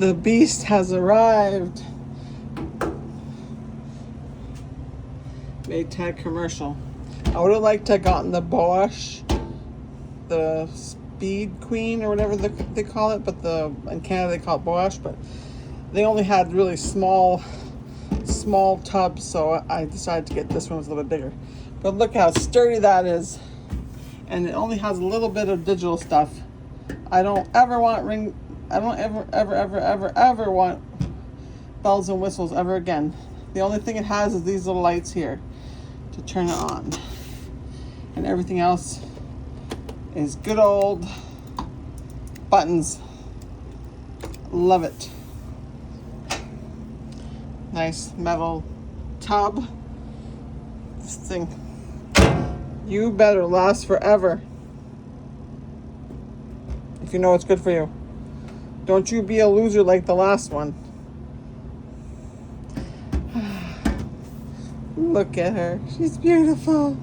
The beast has arrived. Maytag commercial. I would have liked to have gotten the Bosch, the Speed Queen or whatever they call it, but in Canada they call it Bosch, but they only had really small tubs, so I decided to get this one. It's a little bit bigger. But look how sturdy that is. And it only has a little bit of digital stuff. I don't ever want bells and whistles ever again. The only thing it has is these little lights here to turn it on. And everything else is good old buttons. Love it. Nice metal tub. This thing, you better last forever. If you know it's good for you. Don't you be a loser like the last one. Look at her. She's beautiful.